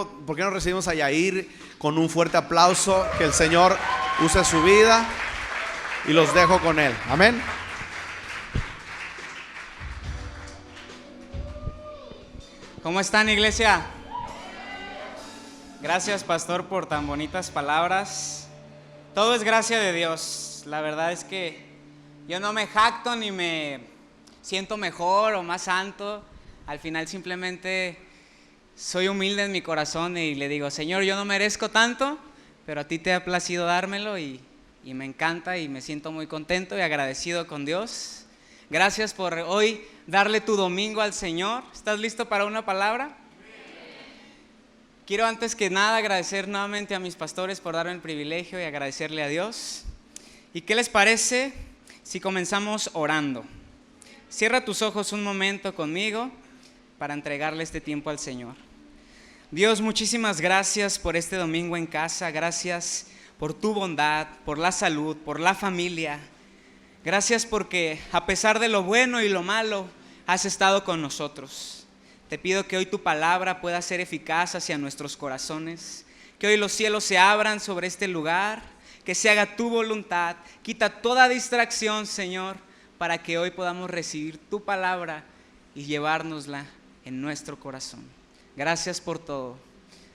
¿por qué no recibimos a Yair con un fuerte aplauso? Que el Señor use su vida y los dejo con él. Amén. ¿Cómo están, iglesia? Gracias, pastor, por tan bonitas palabras. Todo es gracia de Dios. La verdad es que yo no me jacto ni me siento mejor o más santo. Al final simplemente soy humilde en mi corazón y le digo: Señor, yo no merezco tanto, pero a ti te ha placido dármelo y me encanta y me siento muy contento y agradecido con Dios. Gracias por hoy darle tu domingo al Señor. ¿Estás listo para una palabra? Quiero antes que nada agradecer nuevamente a mis pastores por darme el privilegio y agradecerle a Dios. ¿Y qué les parece si comenzamos orando? Cierra tus ojos un momento conmigo para entregarle este tiempo al Señor. Dios, muchísimas gracias por este domingo en casa. Gracias por tu bondad, por la salud, por la familia. Gracias porque a pesar de lo bueno y lo malo, has estado con nosotros. Te pido que hoy tu palabra pueda ser eficaz hacia nuestros corazones, que hoy los cielos se abran sobre este lugar, que se haga tu voluntad. Quita toda distracción, Señor, para que hoy podamos recibir tu palabra y llevárnosla en nuestro corazón. Gracias por todo.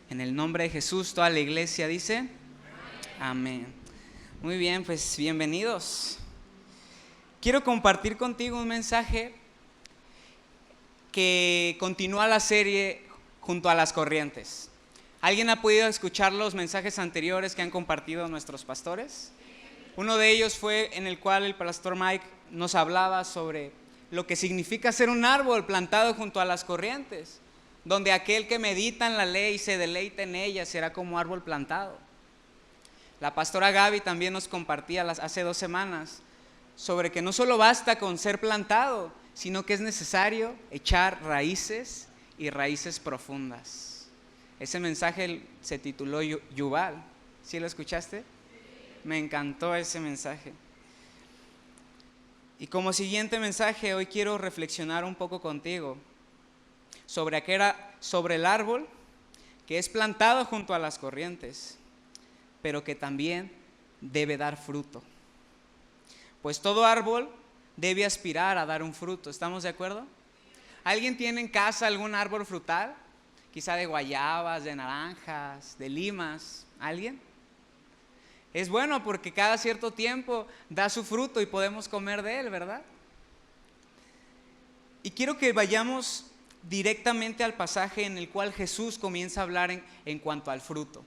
En el nombre de Jesús, toda la iglesia dice amén. Muy bien, pues bienvenidos. Quiero compartir contigo un mensaje que continúa la serie Junto a las Corrientes. ¿Alguien ha podido escuchar los mensajes anteriores que han compartido nuestros pastores? Uno de ellos fue en el cual el pastor Mike nos hablaba sobre lo que significa ser un árbol plantado junto a las corrientes, donde aquel que medita en la ley y se deleita en ella será como árbol plantado. La pastora Gaby también nos compartía hace 2 semanas sobre que no solo basta con ser plantado, sino que es necesario echar raíces y raíces profundas. Ese mensaje se tituló Yuval. ¿Sí lo escuchaste? Me encantó ese mensaje. Y como siguiente mensaje, hoy quiero reflexionar un poco contigo sobre el árbol que es plantado junto a las corrientes, pero que también debe dar fruto. Pues todo árbol debe aspirar a dar un fruto. ¿Estamos de acuerdo? ¿Alguien tiene en casa algún árbol frutal? Quizá de guayabas, de naranjas, de limas. ¿Alguien? Es bueno porque cada cierto tiempo da su fruto y podemos comer de él, ¿verdad? Y quiero que vayamos directamente al pasaje en el cual Jesús comienza a hablar en cuanto al fruto.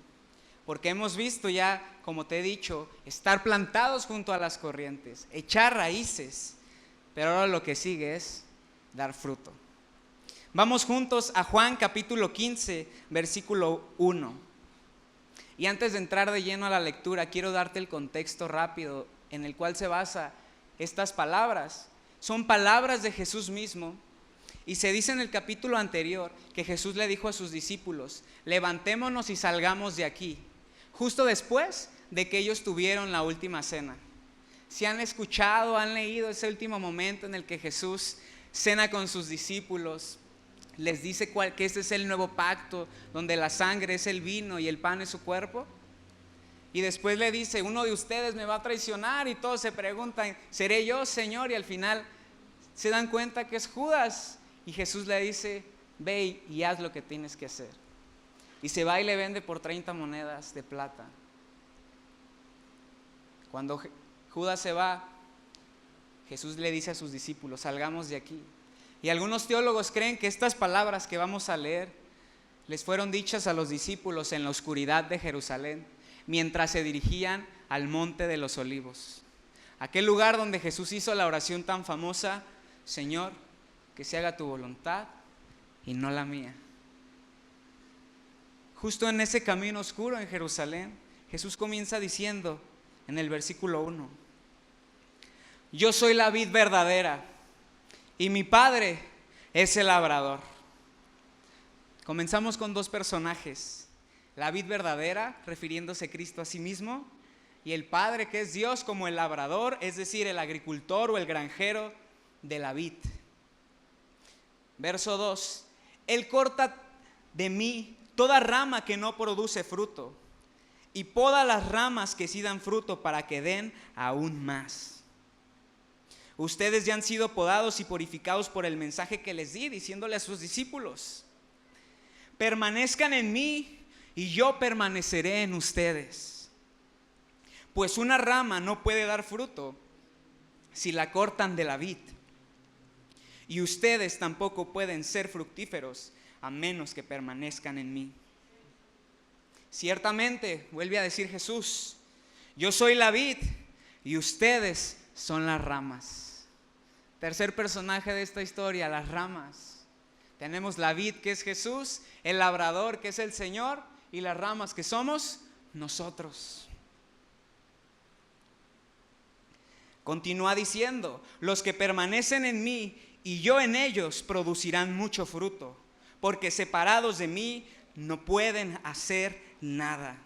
Porque hemos visto ya, como te he dicho, estar plantados junto a las corrientes, echar raíces, pero ahora lo que sigue es dar fruto. Vamos juntos a Juan capítulo 15, versículo 1. Y antes de entrar de lleno a la lectura, quiero darte el contexto rápido en el cual se basa estas palabras. Son palabras de Jesús mismo. Y se dice en el capítulo anterior que Jesús le dijo a sus discípulos: levantémonos y salgamos de aquí, justo después de que ellos tuvieron la última cena. Si han escuchado, han leído ese último momento en el que Jesús cena con sus discípulos, les dice que este es el nuevo pacto, donde la sangre es el vino y el pan es su cuerpo. Y después le dice: uno de ustedes me va a traicionar, y todos se preguntan: ¿seré yo, Señor? Y al final se dan cuenta que es Judas. Y Jesús le dice: ve y haz lo que tienes que hacer. Y se va y le vende por 30 monedas de plata. Cuando Judas se va, Jesús le dice a sus discípulos: salgamos de aquí. Y algunos teólogos creen que estas palabras que vamos a leer les fueron dichas a los discípulos en la oscuridad de Jerusalén, mientras se dirigían al Monte de los Olivos, aquel lugar donde Jesús hizo la oración tan famosa: Señor, que se haga tu voluntad y no la mía. Justo en ese camino oscuro en Jerusalén, Jesús comienza diciendo en el versículo 1: yo soy la vid verdadera y mi Padre es el labrador. Comenzamos con 2 personajes: la vid verdadera, refiriéndose Cristo a sí mismo, y el Padre, que es Dios, como el labrador, es decir, el agricultor o el granjero de la vid. Verso 2: Él corta de mí toda rama que no produce fruto, y poda las ramas que sí dan fruto para que den aún más. Ustedes ya han sido podados y purificados por el mensaje que les di, diciéndole a sus discípulos: permanezcan en mí y yo permaneceré en ustedes. Pues una rama no puede dar fruto si la cortan de la vid, y ustedes tampoco pueden ser fructíferos a menos que permanezcan en mí. Ciertamente, vuelve a decir Jesús, yo soy la vid y ustedes son las ramas. Tercer personaje de esta historia, las ramas. Tenemos la vid, que es Jesús, el labrador, que es el Señor, y las ramas, que somos nosotros. Continúa diciendo: los que permanecen en mí y yo en ellos producirán mucho fruto, porque separados de mí no pueden hacer nada.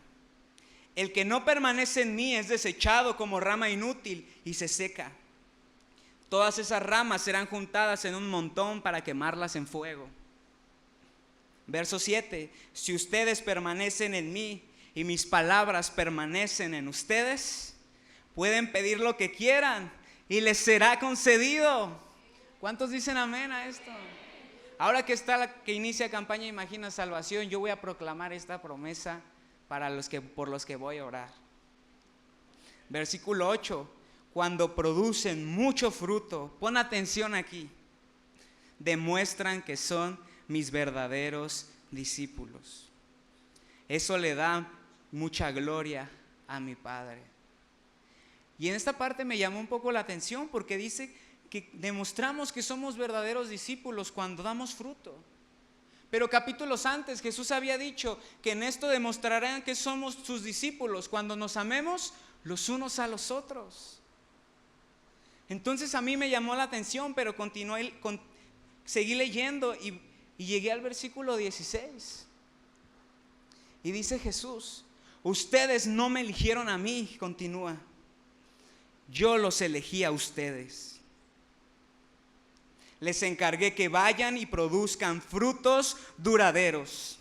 El que no permanece en mí es desechado como rama inútil y se seca. Todas esas ramas serán juntadas en un montón para quemarlas en fuego. Verso 7: si ustedes permanecen en mí y mis palabras permanecen en ustedes, pueden pedir lo que quieran y les será concedido. ¿Cuántos dicen amén a esto? Ahora que inicia campaña Imagina Salvación, yo voy a proclamar esta promesa por los que voy a orar. Versículo 8: cuando producen mucho fruto, pon atención aquí, demuestran que son mis verdaderos discípulos. Eso le da mucha gloria a mi Padre. Y en esta parte me llamó un poco la atención porque dice que demostramos que somos verdaderos discípulos cuando damos fruto. Pero capítulos antes Jesús había dicho que en esto demostrarán que somos sus discípulos cuando nos amemos los unos a los otros. Entonces a mí me llamó la atención, pero seguí leyendo y llegué al versículo 16. Y dice Jesús: ustedes no me eligieron a mí, continúa, yo los elegí a ustedes. Les encargué que vayan y produzcan frutos duraderos.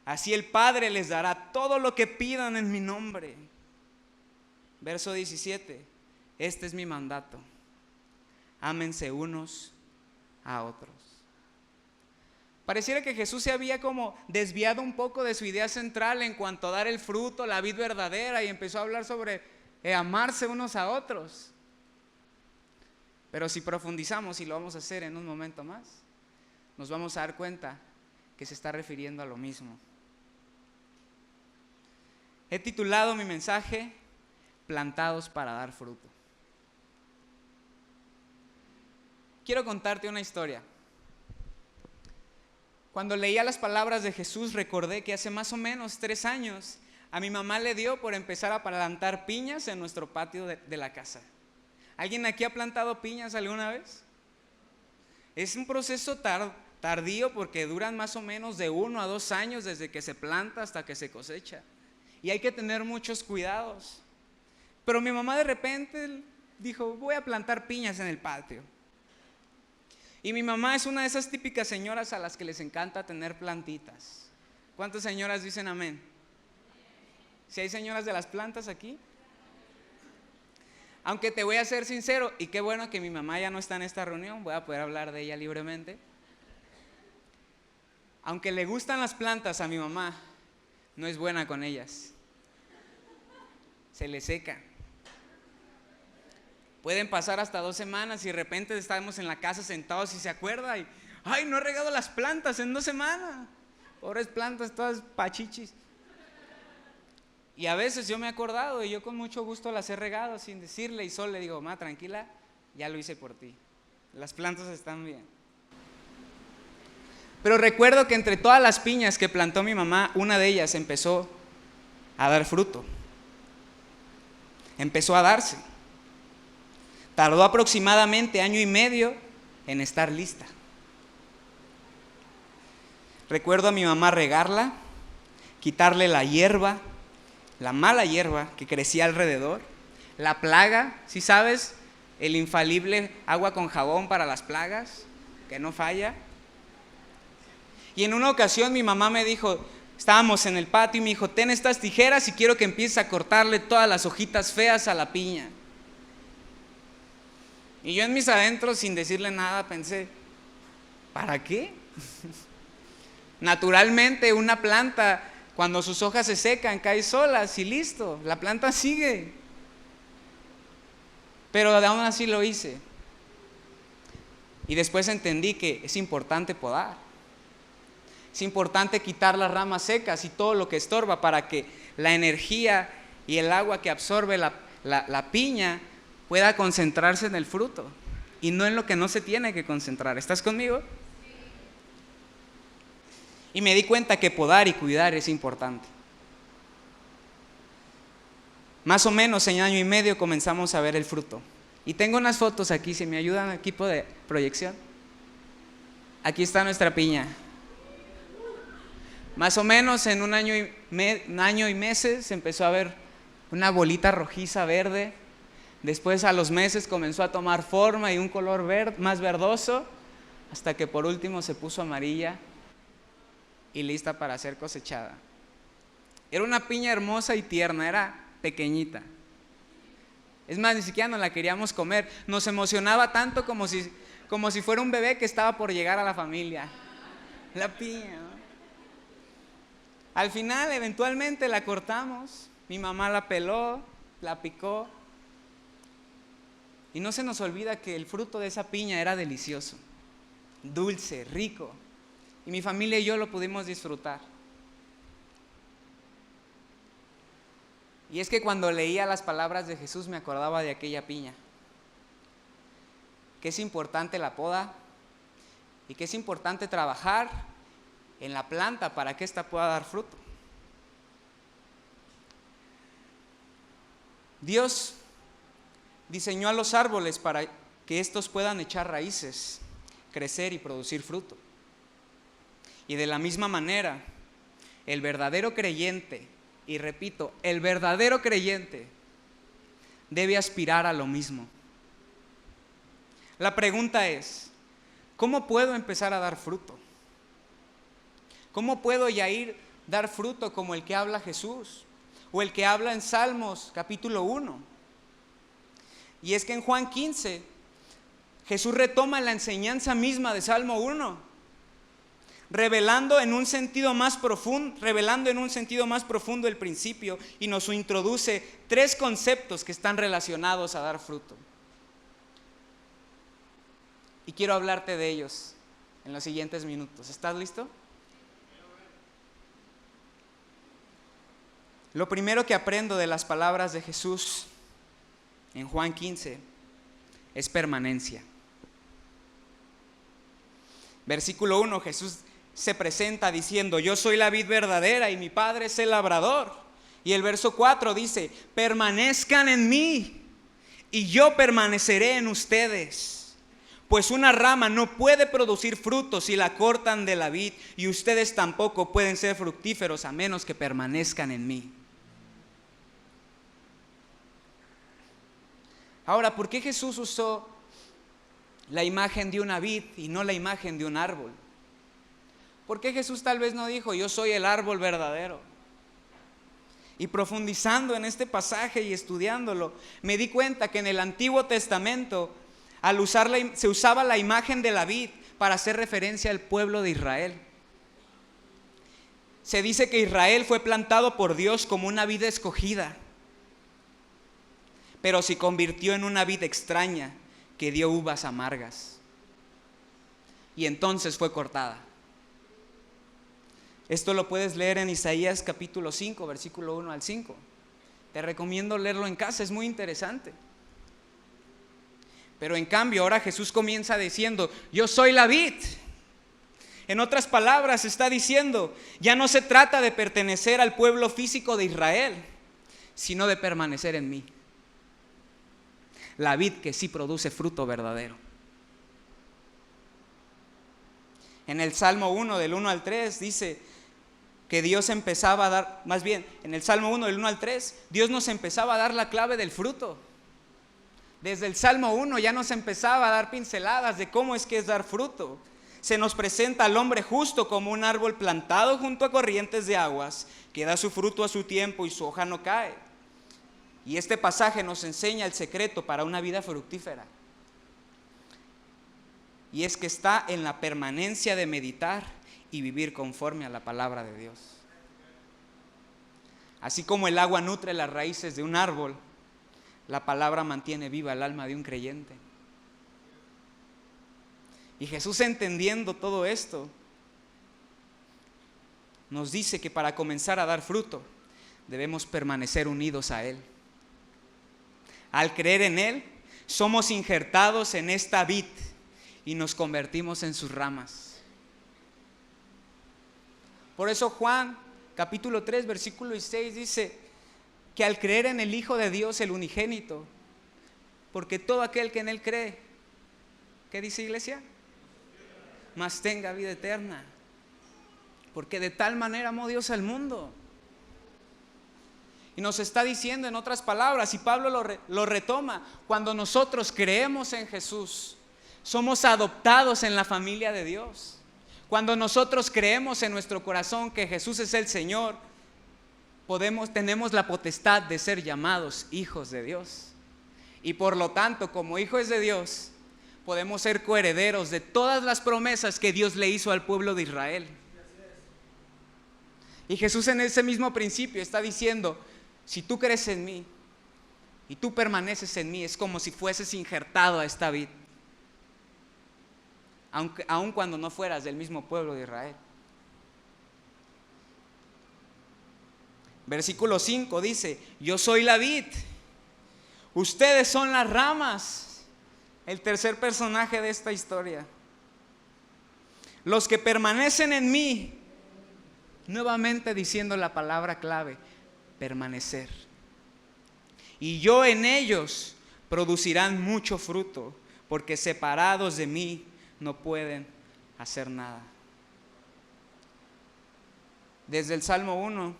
Así el Padre les dará todo lo que pidan en mi nombre. Verso 17: este es mi mandato: ámense unos a otros. Pareciera que Jesús se había como desviado un poco de su idea central en cuanto a dar el fruto, la vid verdadera, y empezó a hablar sobre amarse unos a otros. Pero si profundizamos, y lo vamos a hacer en un momento más, nos vamos a dar cuenta que se está refiriendo a lo mismo. He titulado mi mensaje: plantados para dar fruto. Quiero contarte una historia. Cuando leía las palabras de Jesús, recordé que hace más o menos 3 años a mi mamá le dio por empezar a plantar piñas en nuestro patio de la casa. ¿Alguien aquí ha plantado piñas alguna vez? Es un proceso tardío porque duran más o menos de 1 a 2 años desde que se planta hasta que se cosecha. Y hay que tener muchos cuidados. Pero mi mamá de repente dijo: voy a plantar piñas en el patio. Y mi mamá es una de esas típicas señoras a las que les encanta tener plantitas. ¿Cuántas señoras dicen amén? ¿Si hay señoras de las plantas aquí? Aunque te voy a ser sincero, y qué bueno que mi mamá ya no está en esta reunión, voy a poder hablar de ella libremente. Aunque le gustan las plantas a mi mamá, no es buena con ellas. Se le seca. Pueden pasar hasta 2 semanas y de repente estamos en la casa sentados y se acuerda y ¡ay, no he regado las plantas en 2 semanas! Pobres plantas, todas pachichis. Y a veces yo me he acordado y yo con mucho gusto las he regado sin decirle, y solo le digo: ma, tranquila, ya lo hice por ti. Las plantas están bien. Pero recuerdo que entre todas las piñas que plantó mi mamá, una de ellas empezó a dar fruto. Empezó a darse. Tardó aproximadamente 1 año y medio en estar lista. Recuerdo a mi mamá regarla, quitarle la hierba, la mala hierba que crecía alrededor, la plaga, ¿sí sabes? El infalible agua con jabón para las plagas, que no falla. Y en una ocasión mi mamá me dijo: Estábamos en el patio y me dijo, ten estas tijeras y quiero que empieces a cortarle todas las hojitas feas a la piña. Y yo en mis adentros, sin decirle nada, pensé, ¿para qué? Naturalmente una planta, cuando sus hojas se secan, cae solas y listo, la planta sigue. Pero aún así lo hice. Y después entendí que es importante podar. Es importante quitar las ramas secas y todo lo que estorba para que la energía y el agua que absorbe la piña pueda concentrarse en el fruto y no en lo que no se tiene que concentrar. ¿Estás conmigo? Y me di cuenta que podar y cuidar es importante. Más o menos en año y medio comenzamos a ver el fruto. Y tengo unas fotos aquí, si me ayudan, equipo de proyección. Aquí está nuestra piña. Más o menos en un año y meses se empezó a ver una bolita rojiza verde. Después a los meses comenzó a tomar forma y un color más verdoso, hasta que por último se puso amarilla y lista para ser cosechada. Era una piña hermosa y tierna, era pequeñita. Es más, ni siquiera nos la queríamos comer. Nos emocionaba tanto como si fuera un bebé que estaba por llegar a la familia. La piña, ¿no? Al final, eventualmente la cortamos. Mi mamá la peló, la picó. Y no se nos olvida que el fruto de esa piña era delicioso, dulce, rico. Y mi familia y yo lo pudimos disfrutar. Y es que cuando leía las palabras de Jesús me acordaba de aquella piña. Que es importante la poda y que es importante trabajar en la planta para que ésta pueda dar fruto. Dios diseñó a los árboles para que estos puedan echar raíces, crecer y producir fruto. Y de la misma manera, el verdadero creyente, y repito, el verdadero creyente debe aspirar a lo mismo. La pregunta es, ¿cómo puedo empezar a dar fruto? ¿Cómo puedo, Yair, dar fruto como el que habla Jesús? O el que habla en Salmos capítulo 1. Y es que en Juan 15, Jesús retoma la enseñanza misma de Salmo 1, revelando en un sentido más profundo el principio, y nos introduce 3 conceptos que están relacionados a dar fruto. Y quiero hablarte de ellos en los siguientes minutos. ¿Estás listo? Lo primero que aprendo de las palabras de Jesús en Juan 15 es permanencia. Versículo 1, Jesús se presenta diciendo, yo soy la vid verdadera y mi Padre es el labrador. Y el verso 4 dice, permanezcan en mí y yo permaneceré en ustedes. Pues una rama no puede producir frutos si la cortan de la vid, y ustedes tampoco pueden ser fructíferos a menos que permanezcan en mí. Ahora, ¿por qué Jesús usó la imagen de una vid y no la imagen de un árbol? ¿Por qué Jesús tal vez no dijo, yo soy el árbol verdadero? Y profundizando en este pasaje y estudiándolo, me di cuenta que en el Antiguo Testamento se usaba la imagen de la vid para hacer referencia al pueblo de Israel. Se dice que Israel fue plantado por Dios como una vid escogida, pero se convirtió en una vid extraña que dio uvas amargas, y entonces fue cortada. Esto lo puedes leer en Isaías capítulo 5, versículo 1 al 5. Te recomiendo leerlo en casa, es muy interesante. Pero en cambio ahora Jesús comienza diciendo, yo soy la vid. En otras palabras está diciendo, ya no se trata de pertenecer al pueblo físico de Israel, sino de permanecer en mí. La vid que sí produce fruto verdadero. En el Salmo 1 del 1 al 3 dice que Dios empezaba a dar, más bien en el Salmo 1 del 1 al 3, Dios nos empezaba a dar la clave del fruto. Desde el Salmo 1 ya nos empezaba a dar pinceladas de cómo es que es dar fruto. se nos presenta al hombre justo como un árbol plantado junto a corrientes de aguas, que da su fruto a su tiempo y su hoja no cae. Y este pasaje nos enseña el secreto para una vida fructífera. Y es que está en la permanencia de meditar y vivir conforme a la palabra de Dios. Así como el agua nutre las raíces de un árbol, la palabra mantiene viva el alma de un creyente. Y Jesús, entendiendo todo esto, nos dice que para comenzar a dar fruto debemos permanecer unidos a Él. Al creer en Él, somos injertados en esta vid y nos convertimos en sus ramas. Por eso Juan capítulo 3 versículo 6 dice que al creer en el Hijo de Dios, el unigénito, porque todo aquel que en Él cree, ¿qué dice, iglesia? Mas tenga vida eterna. Porque de tal manera amó Dios al mundo. Y nos está diciendo en otras palabras, y Pablo lo retoma, cuando nosotros creemos en Jesús, somos adoptados en la familia de Dios. Cuando nosotros creemos en nuestro corazón que Jesús es el Señor, tenemos la potestad de ser llamados hijos de Dios. Y por lo tanto, como hijos de Dios, podemos ser coherederos de todas las promesas que Dios le hizo al pueblo de Israel. Y Jesús en ese mismo principio está diciendo, si tú crees en mí y tú permaneces en mí, es como si fueses injertado a esta vid, aun cuando no fueras del mismo pueblo de Israel. Versículo 5 dice, yo soy la vid, ustedes son las ramas. El tercer personaje de esta historia. Los que permanecen en mí, nuevamente diciendo la palabra clave, permanecer. Y yo en ellos producirán mucho fruto, porque separados de mí no pueden hacer nada. Desde el Salmo 1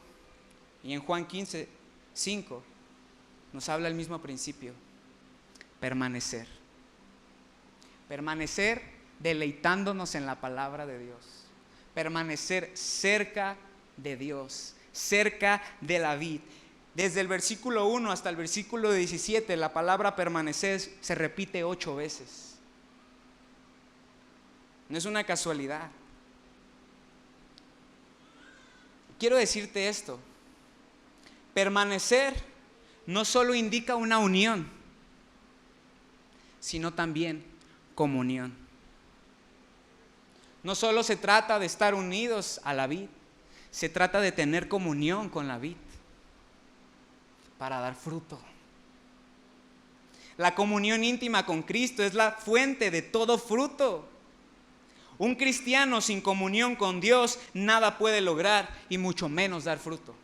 y en Juan 15, 5 nos habla el mismo principio, permanecer. Permanecer deleitándonos en la palabra de Dios. Permanecer cerca de Dios, cerca de la vid. Desde el versículo 1 hasta el versículo 17, la palabra permanecer se repite 8 veces. No es una casualidad. Quiero decirte esto. Permanecer no solo indica una unión, sino también comunión. No solo se trata de estar unidos a la vid, se trata de tener comunión con la vid para dar fruto. La comunión íntima con Cristo es la fuente de todo fruto. Un cristiano sin comunión con Dios nada puede lograr y mucho menos dar fruto.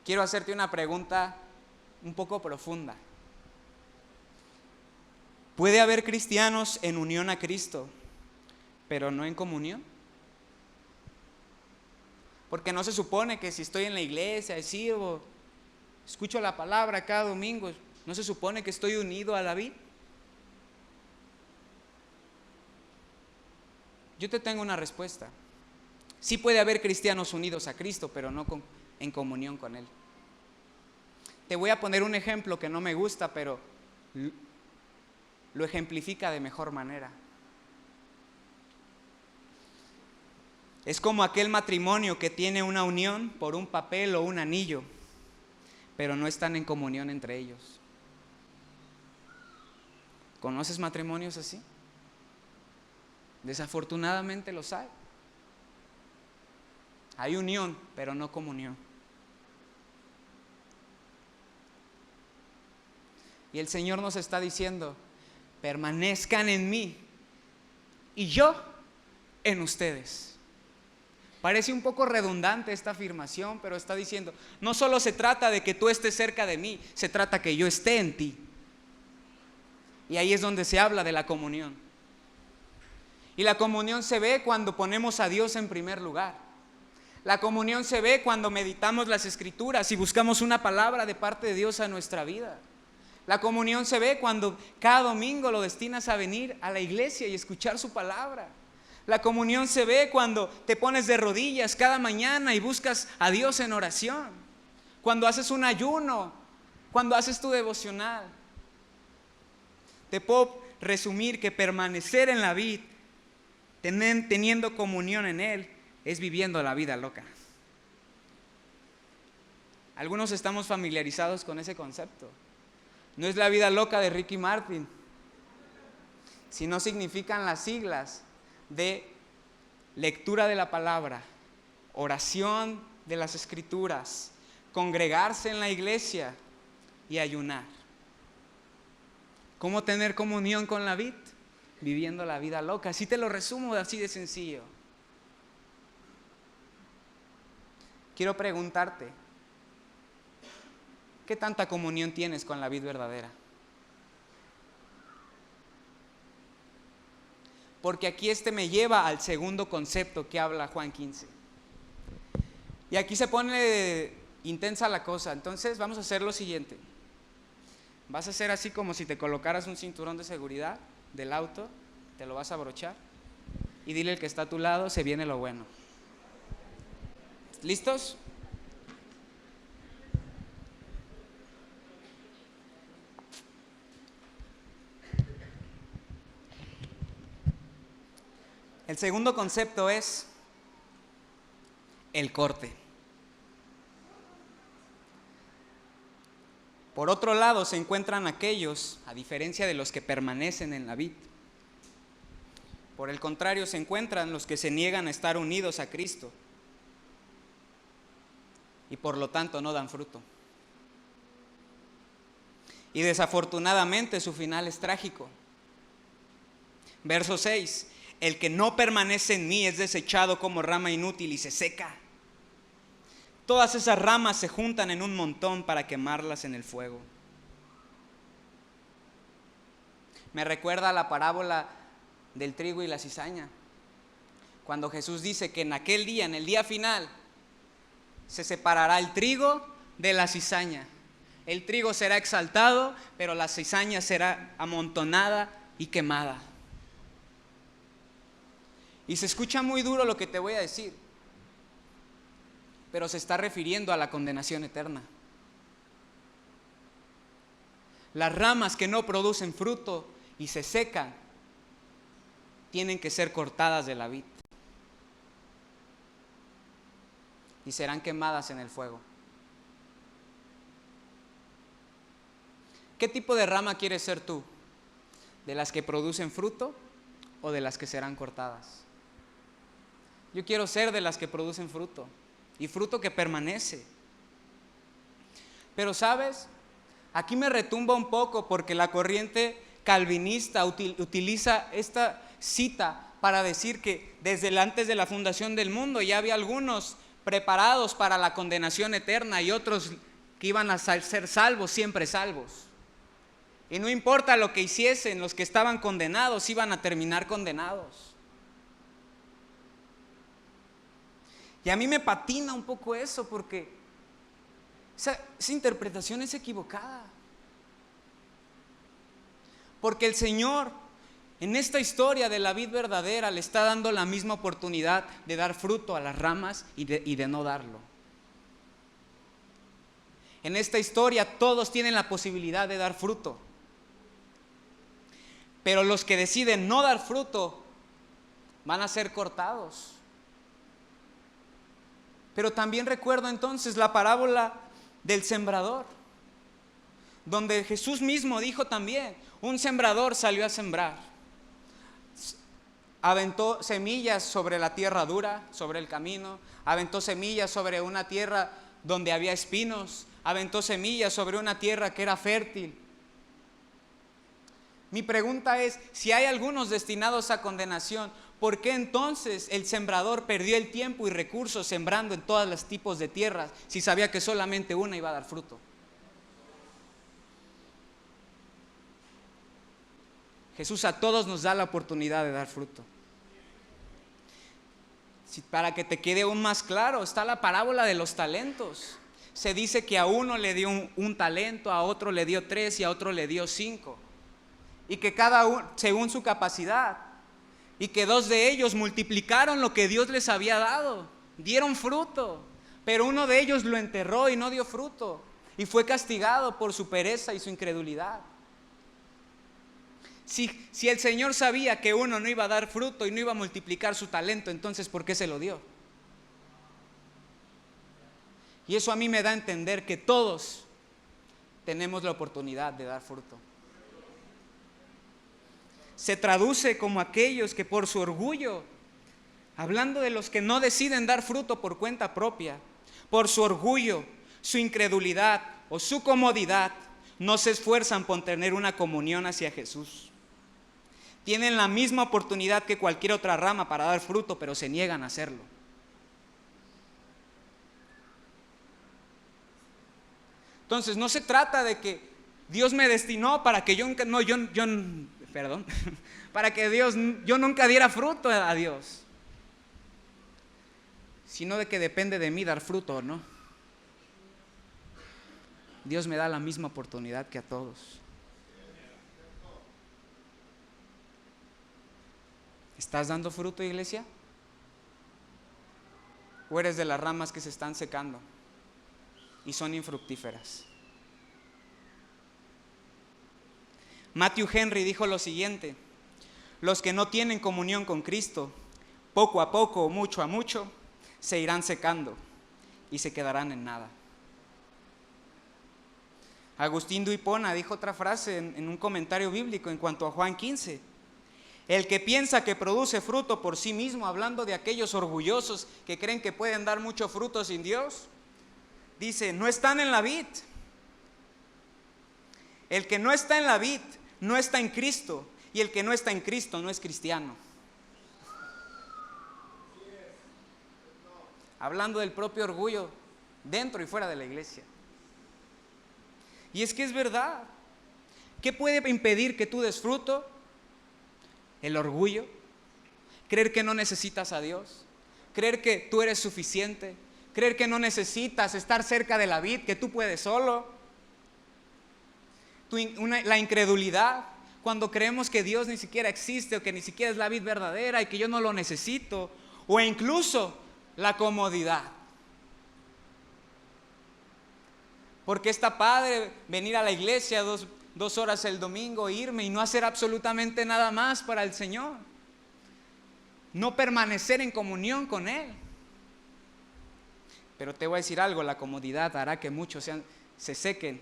Quiero hacerte una pregunta un poco profunda. ¿Puede haber cristianos en unión a Cristo, pero no en comunión? Porque no se supone que si estoy en la iglesia, sirvo, escucho la palabra cada domingo, ¿no se supone que estoy unido a la vid? Yo te tengo una respuesta. Sí puede haber cristianos unidos a Cristo, pero no en comunión con Él. Te voy a poner un ejemplo que no me gusta, pero lo ejemplifica de mejor manera. Es como aquel matrimonio que tiene una unión por un papel o un anillo, pero no están en comunión entre ellos. ¿Conoces matrimonios así? Desafortunadamente los hay. Hay unión, pero no comunión. Y el Señor nos está diciendo, permanezcan en mí y yo en ustedes. Parece un poco redundante esta afirmación, pero está diciendo, no solo se trata de que tú estés cerca de mí, se trata que yo esté en ti. Y ahí es donde se habla de la comunión. Y la comunión se ve cuando ponemos a Dios en primer lugar. La comunión se ve cuando meditamos las Escrituras y buscamos una palabra de parte de Dios a nuestra vida. La comunión se ve cuando cada domingo lo destinas a venir a la iglesia y escuchar su palabra. La comunión se ve cuando te pones de rodillas cada mañana y buscas a Dios en oración. Cuando haces un ayuno, cuando haces tu devocional. Te puedo resumir que permanecer en la vid, teniendo comunión en Él, es viviendo la vida loca. Algunos estamos familiarizados con ese concepto. No es la vida loca de Ricky Martin, sino significan las siglas de lectura de la palabra, oración de las escrituras, congregarse en la iglesia y ayunar. ¿Cómo tener comunión con la vid? Viviendo la vida loca. Así te lo resumo, así de sencillo. Quiero preguntarte, ¿qué tanta comunión tienes con la vid verdadera? Porque aquí me lleva al segundo concepto que habla Juan 15. Y aquí se pone intensa la cosa. Entonces vamos a hacer lo siguiente. Vas a hacer así como si te colocaras un cinturón de seguridad del auto, te lo vas a abrochar y dile al que está a tu lado, se viene lo bueno. ¿Listos? El segundo concepto es el corte. Por otro lado se encuentran aquellos, a diferencia de los que permanecen en la vid. Por el contrario se encuentran los que se niegan a estar unidos a Cristo y por lo tanto no dan fruto. Y desafortunadamente su final es trágico. Verso 6. El que no permanece en mí es desechado como rama inútil y se seca. Todas esas ramas se juntan en un montón para quemarlas en el fuego. Me recuerda a la parábola del trigo y la cizaña. Cuando Jesús dice que en aquel día, en el día final, se separará el trigo de la cizaña. El trigo será exaltado, pero la cizaña será amontonada y quemada. Y se escucha muy duro lo que te voy a decir, pero se está refiriendo a la condenación eterna. Las ramas que no producen fruto y se secan, tienen que ser cortadas de la vid y serán quemadas en el fuego. ¿Qué tipo de rama quieres ser tú? ¿De las que producen fruto o de las que serán cortadas? Yo quiero ser de las que producen fruto y fruto que permanece. Pero ¿sabes? Aquí me retumba un poco porque la corriente calvinista utiliza esta cita para decir que desde antes de la fundación del mundo ya había algunos preparados para la condenación eterna y otros que iban a ser salvos, siempre salvos. Y no importa lo que hiciesen, los que estaban condenados iban a terminar condenados. Y a mí me patina un poco eso porque esa interpretación es equivocada. Porque el Señor en esta historia de la vid verdadera le está dando la misma oportunidad de dar fruto a las ramas y de no darlo. En esta historia todos tienen la posibilidad de dar fruto. Pero los que deciden no dar fruto van a ser cortados. Pero también recuerdo entonces la parábola del sembrador, donde Jesús mismo dijo también, un sembrador salió a sembrar, aventó semillas sobre la tierra dura, sobre el camino, aventó semillas sobre una tierra donde había espinos, aventó semillas sobre una tierra que era fértil. Mi pregunta es, si hay algunos destinados a condenación, ¿por qué entonces el sembrador perdió el tiempo y recursos sembrando en todos los tipos de tierras si sabía que solamente una iba a dar fruto? Jesús a todos nos da la oportunidad de dar fruto. Para que te quede aún más claro, está la parábola de los talentos. se dice que a uno le dio un talento, a otro le dio 3 y a otro le dio 5. Y que cada uno, según su capacidad, y que 2 de ellos multiplicaron lo que Dios les había dado, dieron fruto, pero uno de ellos lo enterró y no dio fruto, y fue castigado por su pereza y su incredulidad. Si el Señor sabía que uno no iba a dar fruto y no iba a multiplicar su talento, entonces ¿por qué se lo dio? Y eso a mí me da a entender que todos tenemos la oportunidad de dar fruto. Se traduce como aquellos que por su orgullo, hablando de los que no deciden dar fruto por cuenta propia, por su orgullo, su incredulidad o su comodidad, no se esfuerzan por tener una comunión hacia Jesús. Tienen la misma oportunidad que cualquier otra rama para dar fruto, pero se niegan a hacerlo. Entonces no se trata de que Dios me destinó para que yo nunca diera fruto a Dios, sino de que depende de mí dar fruto o no. Dios me da la misma oportunidad que a todos. ¿Estás dando fruto, iglesia? ¿O eres de las ramas que se están secando y son infructíferas? Matthew Henry dijo lo siguiente: los que no tienen comunión con Cristo, poco a poco o mucho a mucho, se irán secando y se quedarán en nada. Agustín de Hipona dijo otra frase en un comentario bíblico en cuanto a Juan 15: el que piensa que produce fruto por sí mismo, hablando de aquellos orgullosos que creen que pueden dar mucho fruto sin Dios, dice, no están en la vid. El que no está en la vid no está en Cristo, y el que no está en Cristo no es cristiano. Hablando del propio orgullo dentro y fuera de la iglesia. Y es que es verdad. ¿Qué puede impedir que tú des fruto? El orgullo, creer que no necesitas a Dios, creer que tú eres suficiente, creer que no necesitas estar cerca de la vid, que tú puedes solo. La incredulidad, cuando creemos que Dios ni siquiera existe o que ni siquiera es la vid verdadera y que yo no lo necesito, o incluso la comodidad. Porque está padre venir a la iglesia 2 horas el domingo, irme y no hacer absolutamente nada más para el Señor. No permanecer en comunión con Él. Pero te voy a decir algo, la comodidad hará que muchos se sequen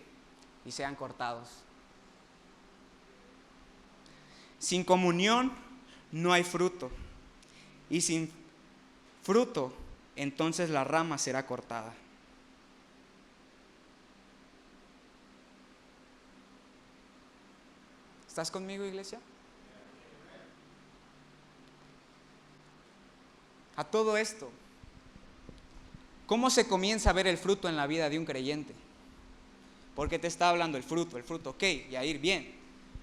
y sean cortados. Sin comunión no hay fruto. Y sin fruto, entonces la rama será cortada. ¿Estás conmigo, iglesia? A todo esto, ¿cómo se comienza a ver el fruto en la vida de un creyente? Porque te está hablando el fruto, ok, y a ir bien.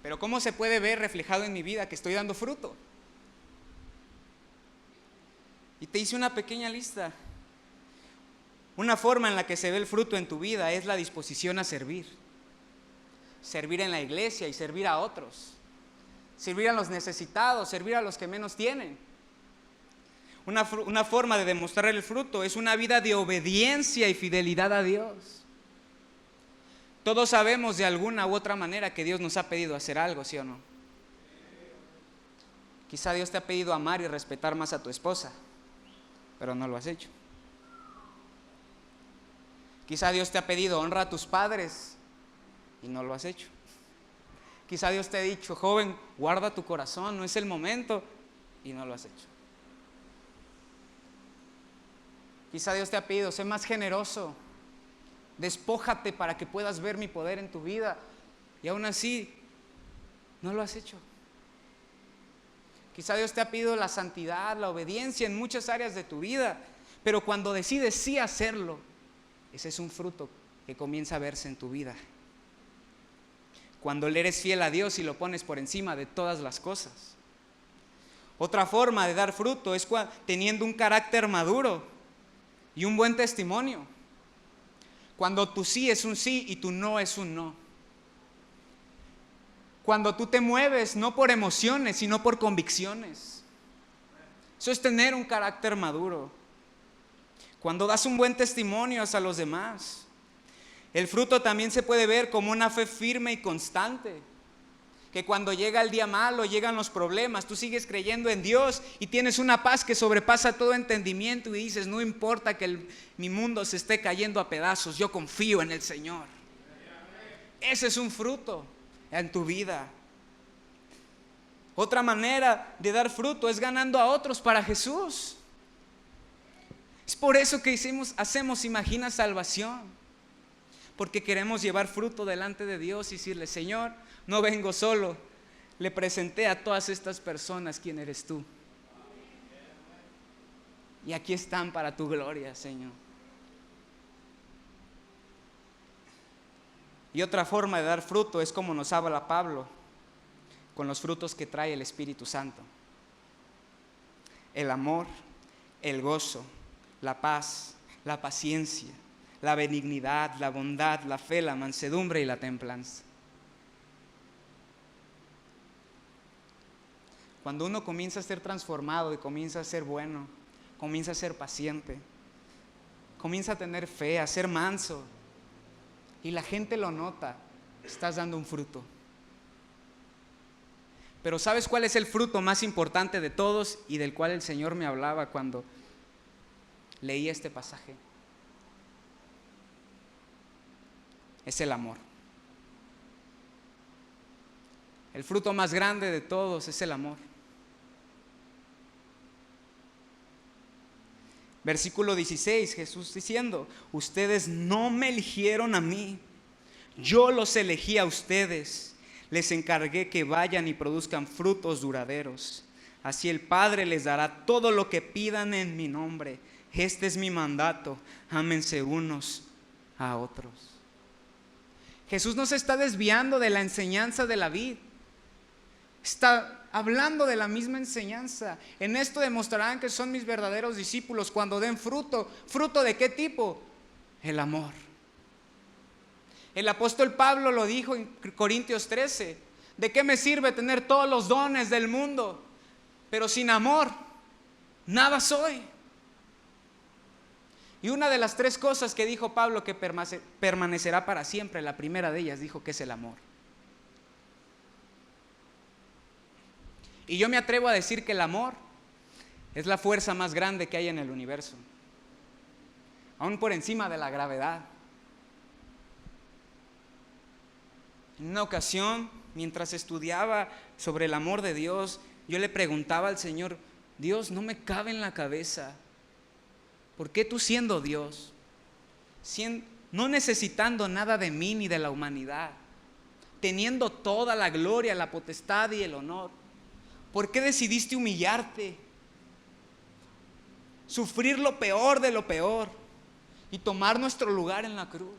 Pero ¿cómo se puede ver reflejado en mi vida que estoy dando fruto? Y te hice una pequeña lista. Una forma en la que se ve el fruto en tu vida es la disposición a servir. Servir en la iglesia y servir a otros. Servir a los necesitados, servir a los que menos tienen. Una forma de demostrar el fruto es una vida de obediencia y fidelidad a Dios. Todos sabemos de alguna u otra manera que Dios nos ha pedido hacer algo, ¿sí o no? Quizá Dios te ha pedido amar y respetar más a tu esposa, pero no lo has hecho. Quizá Dios te ha pedido honra a tus padres y no lo has hecho. Quizá Dios te ha dicho, joven, guarda tu corazón, no es el momento, y no lo has hecho. Quizá Dios te ha pedido, sé más generoso, despójate para que puedas ver mi poder en tu vida, y aún así no lo has hecho. Quizá Dios te ha pedido la santidad, la obediencia en muchas áreas de tu vida, pero cuando decides sí hacerlo, ese es un fruto que comienza a verse en tu vida. Cuando le eres fiel a Dios y lo pones por encima de todas las cosas. Otra forma de dar fruto es teniendo un carácter maduro y un buen testimonio. Cuando tu sí es un sí y tu no es un no. Cuando tú te mueves no por emociones, sino por convicciones. Eso es tener un carácter maduro. Cuando das un buen testimonio hacia los demás. El fruto también se puede ver como una fe firme y constante. Que cuando llega el día malo, llegan los problemas, tú sigues creyendo en Dios y tienes una paz que sobrepasa todo entendimiento y dices, no importa que mi mundo se esté cayendo a pedazos, yo confío en el Señor. Ese es un fruto en tu vida. Otra manera de dar fruto es ganando a otros para Jesús. Es por eso que hacemos Imagina Salvación, porque queremos llevar fruto delante de Dios y decirle, Señor, no vengo solo, le presenté a todas estas personas quién eres tú. Y aquí están para tu gloria, Señor. Y otra forma de dar fruto es como nos habla Pablo, con los frutos que trae el Espíritu Santo. El amor, el gozo, la paz, la paciencia, la benignidad, la bondad, la fe, la mansedumbre y la templanza. Cuando uno comienza a ser transformado y comienza a ser bueno, comienza a ser paciente, comienza a tener fe, a ser manso, y la gente lo nota, estás dando un fruto. Pero ¿sabes cuál es el fruto más importante de todos y del cual el Señor me hablaba cuando leí este pasaje? Es el amor. El fruto más grande de todos es el amor. Versículo 16, Jesús diciendo, ustedes no me eligieron a mí, yo los elegí a ustedes, les encargué que vayan y produzcan frutos duraderos. Así el Padre les dará todo lo que pidan en mi nombre. Este es mi mandato, ámense unos a otros. Jesús no se está desviando de la enseñanza de la vid. Está hablando de la misma enseñanza. En esto demostrarán que son mis verdaderos discípulos cuando den fruto. ¿Fruto de qué tipo? El amor. El apóstol Pablo lo dijo en Corintios 13. ¿De qué me sirve tener todos los dones del mundo? Pero sin amor, nada soy. Y una de las 3 cosas que dijo Pablo que permanecerá para siempre, la primera de ellas dijo que es el amor. Y yo me atrevo a decir que el amor es la fuerza más grande que hay en el universo, aún por encima de la gravedad. En una ocasión, mientras estudiaba sobre el amor de Dios, yo le preguntaba al Señor, Dios, no me cabe en la cabeza, ¿por qué tú siendo Dios, no necesitando nada de mí ni de la humanidad, teniendo toda la gloria, la potestad y el honor, ¿por qué decidiste humillarte, sufrir lo peor de lo peor y tomar nuestro lugar en la cruz?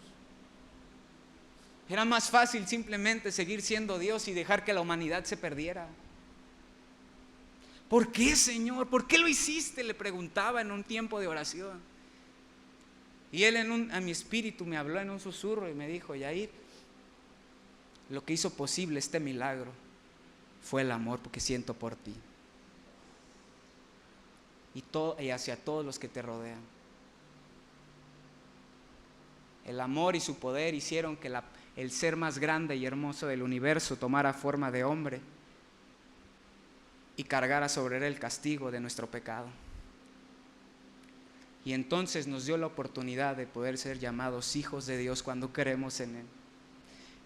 Era más fácil simplemente seguir siendo Dios y dejar que la humanidad se perdiera. ¿Por qué, Señor? ¿Por qué lo hiciste? Le preguntaba en un tiempo de oración. Y Él a mi espíritu me habló en un susurro y me dijo, Yair, lo que hizo posible este milagro fue el amor que siento por ti y hacia todos los que te rodean. El amor y su poder hicieron que el ser más grande y hermoso del universo tomara forma de hombre y cargara sobre él el castigo de nuestro pecado. Y entonces nos dio la oportunidad de poder ser llamados hijos de Dios cuando creemos en Él.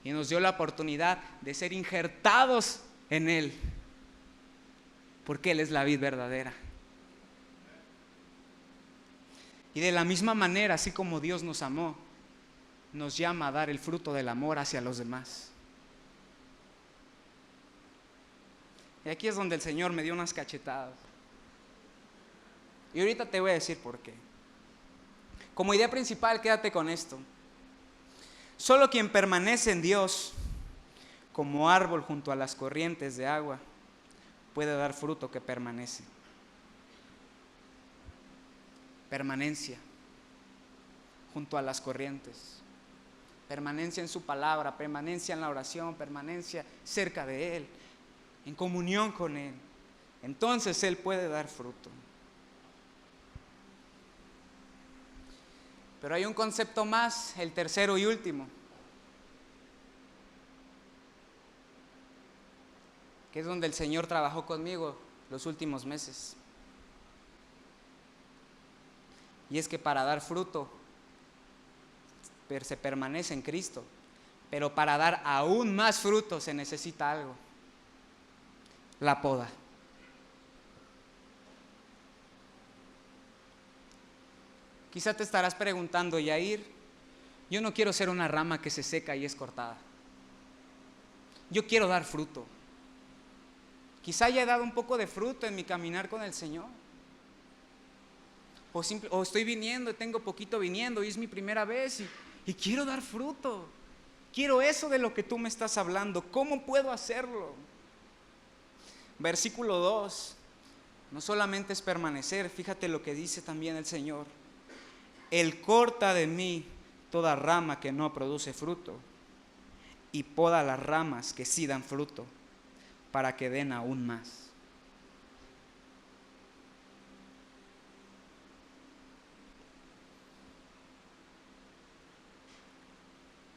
Y nos dio la oportunidad de ser injertados en Él, porque Él es la vid verdadera. Y de la misma manera, así como Dios nos amó, nos llama a dar el fruto del amor hacia los demás. Y aquí es donde el Señor me dio unas cachetadas. Y ahorita te voy a decir por qué. Como idea principal, quédate con esto. Solo quien permanece en Dios, como árbol junto a las corrientes de agua, puede dar fruto que permanece. Permanencia. junto a las corrientes. Permanencia en su palabra, permanencia en la oración, permanencia cerca de Él, en comunión con Él. Entonces Él puede dar fruto. Pero hay un concepto más, el tercero y último, que es donde el Señor trabajó conmigo los últimos meses. Y es que para dar fruto se permanece en Cristo, pero para dar aún más fruto se necesita algo: la poda. Quizá te estarás preguntando, Yair, yo no quiero ser una rama que se seca y es cortada. Yo quiero dar fruto. Quizá haya dado un poco de fruto en mi caminar con el Señor. O estoy viniendo, tengo poquito viniendo y es mi primera vez y quiero dar fruto. Quiero eso de lo que tú me estás hablando. ¿Cómo puedo hacerlo? Versículo 2. No solamente es permanecer, fíjate lo que dice también el Señor. Él corta de mí toda rama que no produce fruto y poda las ramas que sí dan fruto, para que den aún más.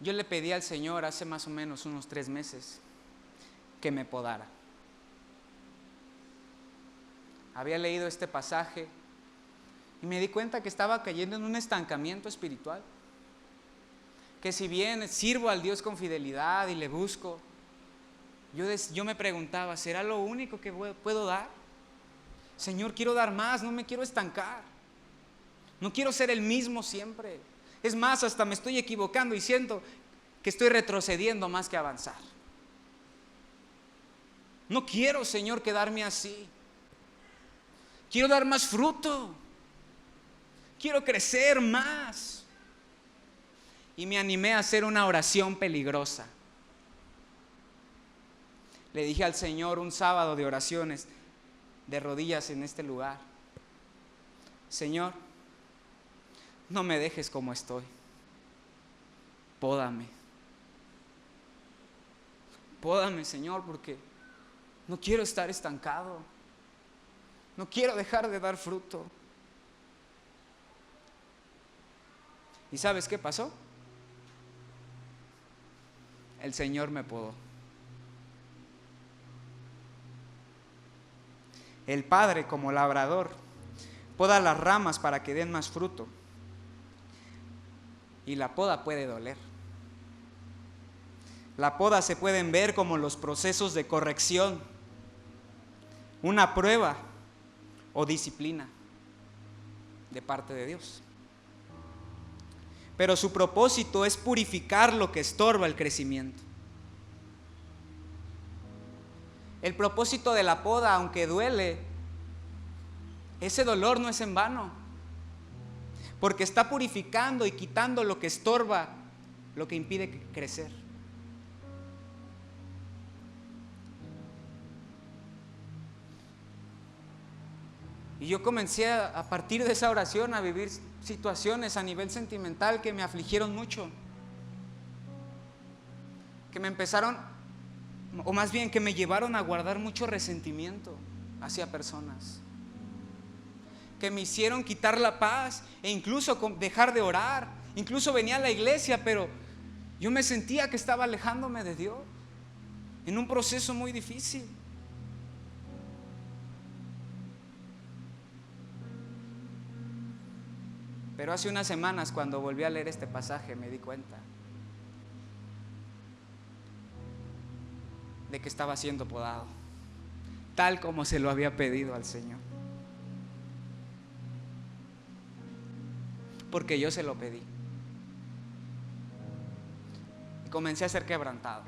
Yo le pedí al Señor hace más o menos unos 3 meses que me podara. Había leído este pasaje y me di cuenta que estaba cayendo en un estancamiento espiritual. Que si bien sirvo al Dios con fidelidad y le busco, yo me preguntaba, ¿será lo único que puedo dar? Señor, quiero dar más, no me quiero estancar. No quiero ser el mismo siempre. Es más, hasta me estoy equivocando y siento que estoy retrocediendo más que avanzar. No quiero, Señor, quedarme así. Quiero dar más fruto. Quiero crecer más. Y me animé a hacer una oración peligrosa. Le dije al Señor un sábado de oraciones, de rodillas en este lugar: Señor, no me dejes como estoy. Pódame. Pódame, Señor, porque no quiero estar estancado. No quiero dejar de dar fruto. ¿Y sabes qué pasó? El Señor me podó. El Padre, como labrador, poda las ramas para que den más fruto. Y la poda puede doler. La poda se pueden ver como los procesos de corrección, una prueba o disciplina de parte de Dios. Pero su propósito es purificar lo que estorba el crecimiento. El propósito de la poda, aunque duele, ese dolor no es en vano, porque está purificando y quitando lo que estorba, lo que impide crecer. Y yo comencé a partir de esa oración a vivir situaciones a nivel sentimental que me afligieron mucho, que me empezaron, o más bien que me llevaron a guardar mucho resentimiento hacia personas, que me hicieron quitar la paz e incluso dejar de orar. Incluso venía a la iglesia, pero yo me sentía que estaba alejándome de Dios en un proceso muy difícil. Pero hace unas semanas, cuando volví a leer este pasaje, me di cuenta de que estaba siendo podado, tal como se lo había pedido al Señor. Porque yo se lo pedí. Y comencé a ser quebrantado.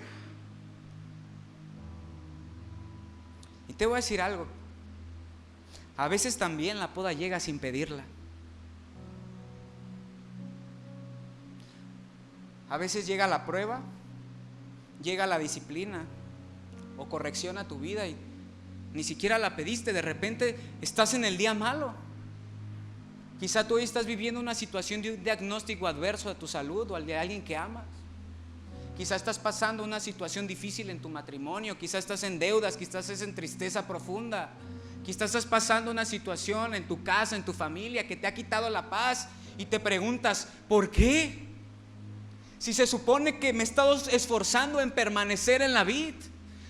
Y te voy a decir algo. A veces también la poda llega sin pedirla. A veces llega la prueba, llega la disciplina o corrección a tu vida y ni siquiera la pediste. De repente estás en el día malo Quizá tú hoy estás viviendo una situación de un diagnóstico adverso de tu salud o al de alguien que amas. Quizá estás pasando una situación difícil en tu matrimonio, quizá estás en deudas, quizás estás en tristeza profunda, quizás estás pasando una situación en tu casa, en tu familia que te ha quitado la paz y te preguntas, ¿por qué? Si se supone que me he estado esforzando en permanecer en la vid,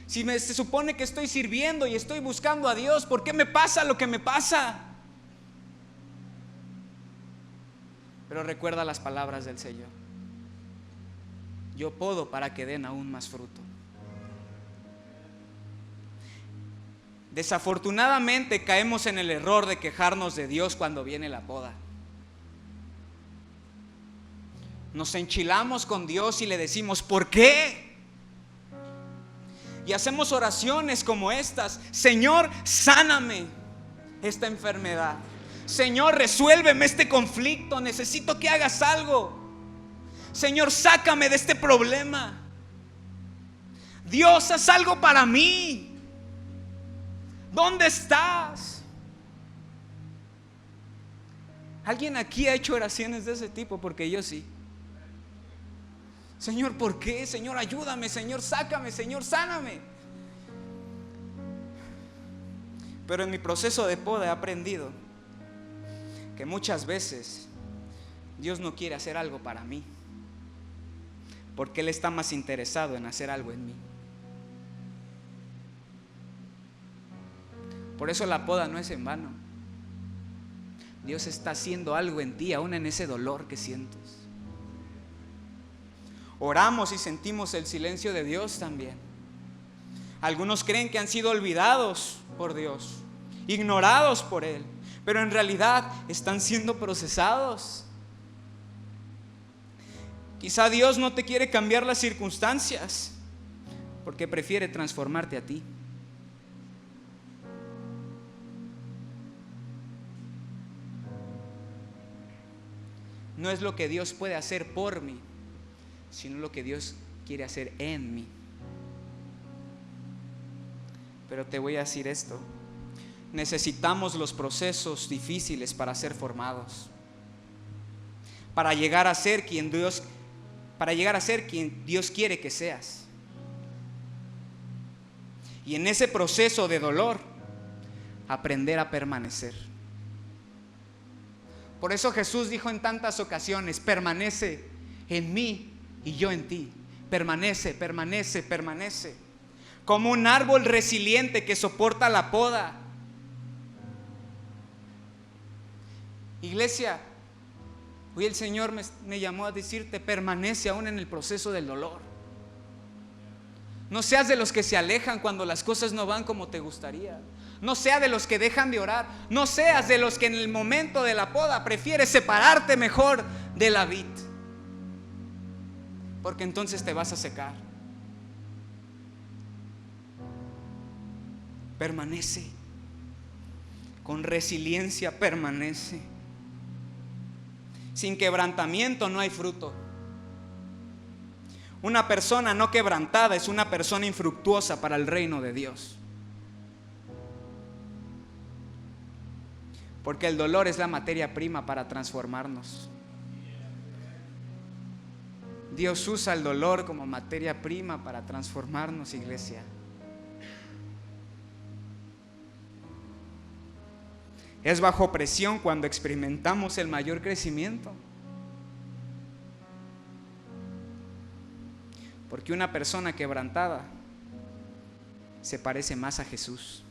si se supone que estoy sirviendo y estoy buscando a Dios, ¿por qué me pasa lo que me pasa? Pero recuerda las palabras del Señor: yo podo para que den aún más fruto. Desafortunadamente caemos en el error de quejarnos de Dios cuando viene la poda. Nos enchilamos con Dios y le decimos, ¿por qué? Y hacemos oraciones como estas: Señor, sáname esta enfermedad. Señor, resuélveme este conflicto. Necesito que hagas algo. Señor, sácame de este problema. Dios, haz algo para mí. ¿Dónde estás? ¿Alguien aquí ha hecho oraciones de ese tipo? Porque yo sí. Señor, ¿por qué? Señor, ayúdame. Señor, sácame. Señor, sáname. Pero en mi proceso de poda he aprendido que muchas veces Dios no quiere hacer algo para mí, porque Él está más interesado en hacer algo en mí. Por eso la poda no es en vano. Dios está haciendo algo en ti, aún en ese dolor que sientes. Oramos y sentimos el silencio de Dios también. Algunos creen que han sido olvidados por Dios, ignorados por Él, pero en realidad están siendo procesados. Quizá Dios no te quiere cambiar las circunstancias, porque prefiere transformarte a ti. No es lo que Dios puede hacer por mí, sino lo que Dios quiere hacer en mí. Pero te voy a decir esto: necesitamos los procesos difíciles para ser formados, para llegar a ser quien Dios quiere que seas. Y en ese proceso de dolor, aprender a permanecer. Por eso Jesús dijo en tantas ocasiones: permanece en mí y yo en ti. Permanece, permanece, permanece. Como un árbol resiliente que soporta la poda. Iglesia, hoy el Señor me llamó a decirte: permanece aún en el proceso del dolor. No seas de los que se alejan cuando las cosas no van como te gustaría. No seas de los que dejan de orar. No seas de los que en el momento de la poda prefieres separarte mejor de la vid, porque entonces te vas a secar. Permanece. Con resiliencia permanece. Sin quebrantamiento no hay fruto. Una persona no quebrantada es una persona infructuosa para el reino de Dios. Porque el dolor es la materia prima para transformarnos. Dios usa el dolor como materia prima para transformarnos, iglesia. Es bajo presión cuando experimentamos el mayor crecimiento. Porque una persona quebrantada se parece más a Jesús.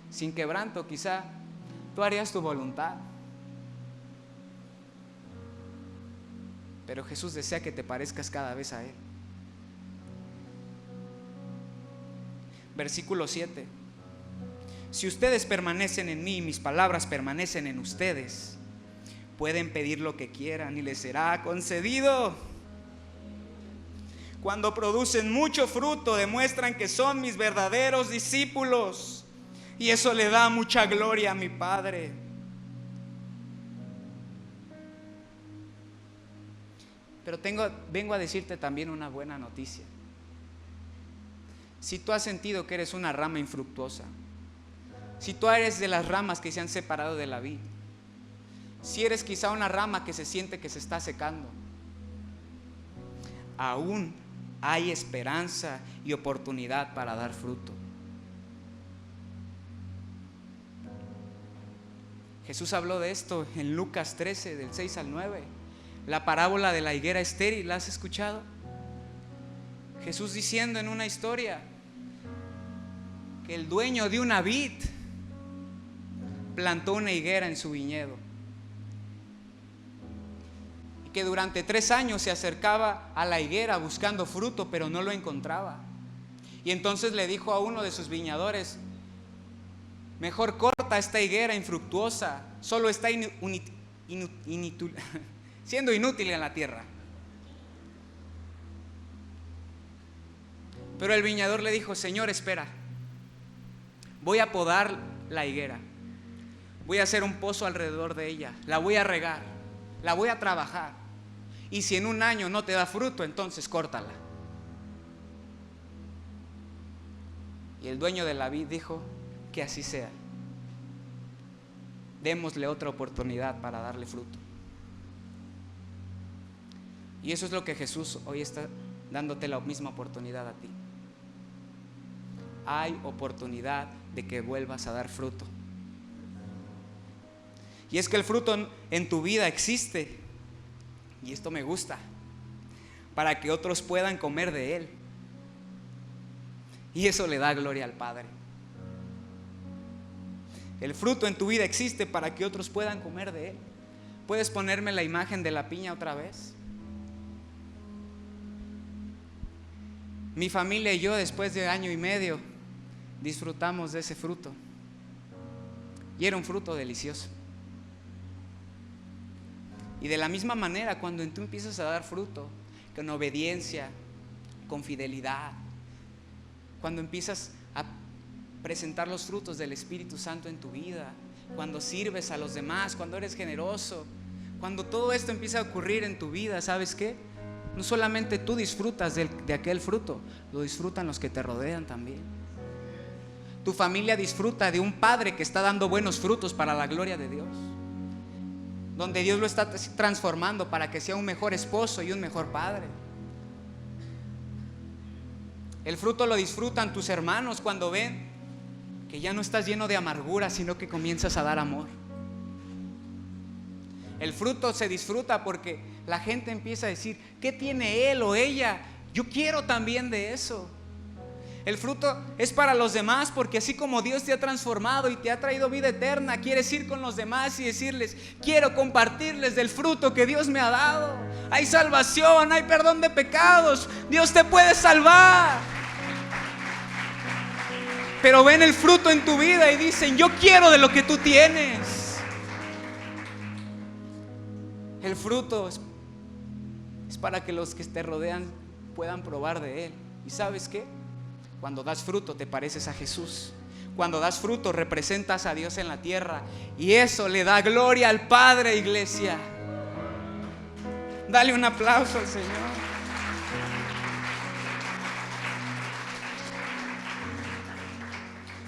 Sin quebranto, quizá tú harías tu voluntad, pero Jesús desea que te parezcas cada vez a Él. Versículo 7: si ustedes permanecen en mí y mis palabras permanecen en ustedes, pueden pedir lo que quieran y les será concedido. Cuando producen mucho fruto, demuestran que son mis verdaderos discípulos, y eso le da mucha gloria a mi Padre. Pero vengo a decirte también una buena noticia. Si tú has sentido que eres una rama infructuosa, Si tú eres de las ramas que se han separado de la vid, si eres quizá una rama que se siente que se está secando, aún hay esperanza y oportunidad para dar fruto. Jesús habló de esto en Lucas 13, del 6 al 9. La parábola de la higuera estéril, ¿la has escuchado? Jesús diciendo en una historia que el dueño de una vid plantó una higuera en su viñedo, y que durante 3 años se acercaba a la higuera buscando fruto, pero no lo encontraba. Y entonces le dijo a uno de sus viñadores: mejor corta esta higuera infructuosa, solo está siendo inútil en la tierra. Pero el viñador le dijo: Señor, espera, voy a podar la higuera, voy a hacer un pozo alrededor de ella, la voy a regar, la voy a trabajar, y si en un año no te da fruto, entonces córtala. Y el dueño de la vid dijo: que así sea, démosle otra oportunidad para darle fruto. Y eso es lo que Jesús hoy está dándote la misma oportunidad a ti. Hay oportunidad de que vuelvas a dar fruto. Y es que el fruto en tu vida existe, y esto me gusta, para que otros puedan comer de él. Y eso le da gloria al Padre. El fruto en tu vida existe para que otros puedan comer de él. ¿Puedes ponerme la imagen de la piña otra vez? Mi familia y yo, después de 1 año y medio, disfrutamos de ese fruto. Y era un fruto delicioso. Y de la misma manera, cuando tú empiezas a dar fruto, con obediencia, con fidelidad, cuando empiezas a presentar los frutos del Espíritu Santo en tu vida, cuando sirves a los demás, cuando eres generoso, cuando todo esto empieza a ocurrir en tu vida, ¿sabes qué? No solamente tú disfrutas de aquel fruto, lo disfrutan los que te rodean también. Tu familia disfruta de un padre que está dando buenos frutos para la gloria de Dios, donde Dios lo está transformando para que sea un mejor esposo y un mejor padre. El fruto lo disfrutan tus hermanos cuando ven que ya no estás lleno de amargura, sino que comienzas a dar amor. El fruto se disfruta porque la gente empieza a decir: ¿qué tiene él o ella? Yo quiero también de eso. El fruto es para los demás, porque así como Dios te ha transformado y te ha traído vida eterna, quieres ir con los demás y decirles: quiero compartirles del fruto que Dios me ha dado. Hay salvación, hay perdón de pecados, Dios te puede salvar. Pero ven el fruto en tu vida y dicen: yo quiero de lo que tú tienes. El fruto es para que los que te rodean puedan probar de él. ¿Y sabes qué? Cuando das fruto te pareces a Jesús. Cuando das fruto representas a Dios en la tierra, y eso le da gloria al Padre, iglesia. Dale un aplauso al Señor.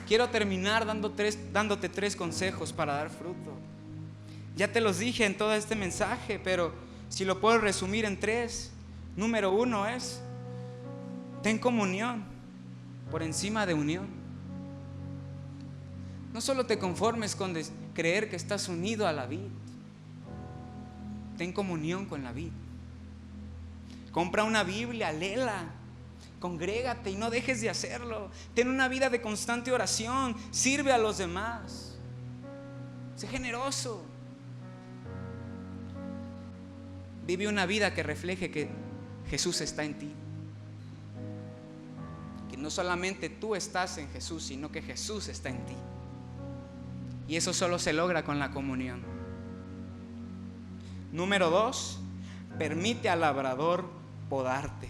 Quiero terminar dándote 3 consejos para dar fruto. Ya te los dije en todo este mensaje, pero si lo puedo resumir en 3. Número 1 es: ten comunión por encima de unión. No solo te conformes con creer que estás unido a la vid. Ten comunión con la vid. Compra una Biblia, léela, congrégate y no dejes de hacerlo. Ten una vida de constante oración, sirve a los demás, sé generoso. Vive una vida que refleje que Jesús está en ti, que no solamente tú estás en Jesús, sino que Jesús está en ti. Y eso solo se logra con la comunión. Número 2, permite al labrador podarte.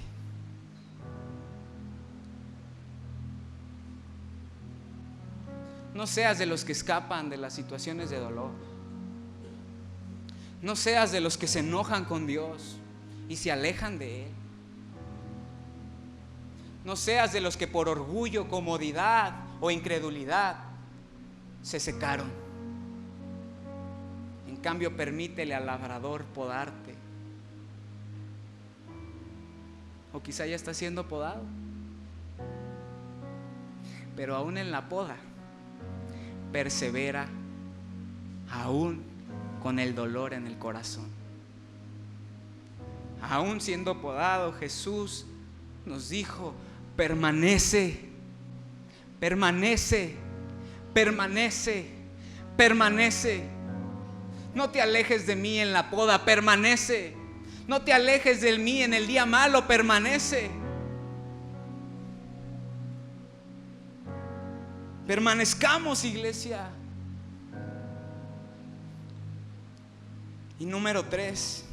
No seas de los que escapan de las situaciones de dolor. No seas de los que se enojan con Dios y se alejan de Él. No seas de los que por orgullo, comodidad o incredulidad se secaron. En cambio, permítele al labrador podarte. O quizá ya está siendo podado. Pero aún en la poda, persevera, aún con el dolor en el corazón. Aún siendo podado, Jesús nos dijo: permanece, permanece, permanece, permanece. No te alejes de mí en la poda, permanece. No te alejes de mí en el día malo, permanece. Permanezcamos, iglesia. Y número 3,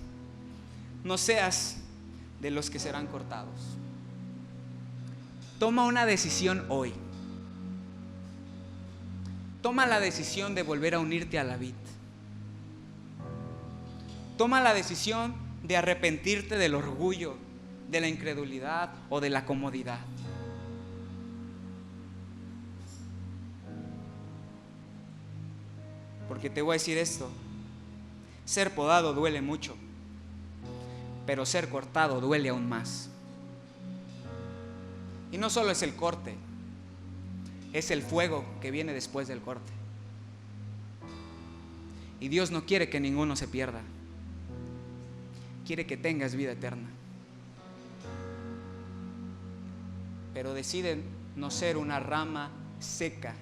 no seas de los que serán cortados. Toma una decisión hoy. Toma la decisión de volver a unirte a la vid. Toma la decisión de arrepentirte del orgullo, de la incredulidad o de la comodidad. Porque te voy a decir esto: ser podado duele mucho, pero ser cortado duele aún más. Y no solo es el corte, es el fuego que viene después del corte. Y Dios no quiere que ninguno se pierda. Quiere que tengas vida eterna. Pero decide no ser una rama seca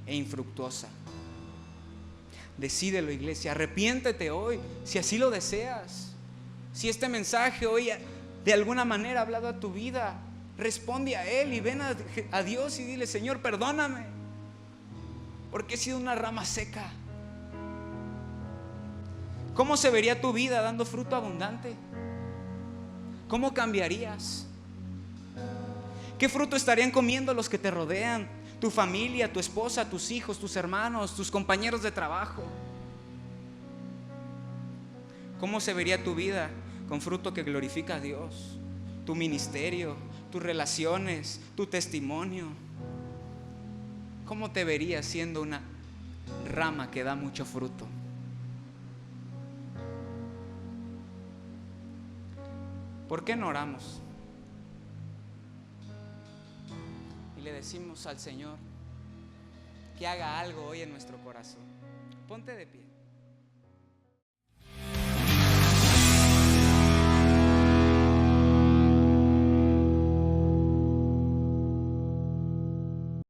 e infructuosa. Decídelo, iglesia. Arrepiéntete hoy, si así lo deseas. Si este mensaje hoy de alguna manera ha hablado a tu vida, responde a Él y ven a Dios y dile: Señor, perdóname, porque he sido una rama seca. ¿Cómo se vería tu vida dando fruto abundante? ¿Cómo cambiarías? ¿Qué fruto estarían comiendo los que te rodean? Tu familia, tu esposa, tus hijos, tus hermanos, tus compañeros de trabajo. ¿Cómo se vería tu vida con fruto que glorifica a Dios? Tu ministerio, tus relaciones, tu testimonio. ¿Cómo te verías siendo una rama que da mucho fruto? ¿Por qué no oramos? Y le decimos al Señor que haga algo hoy en nuestro corazón. Ponte de pie.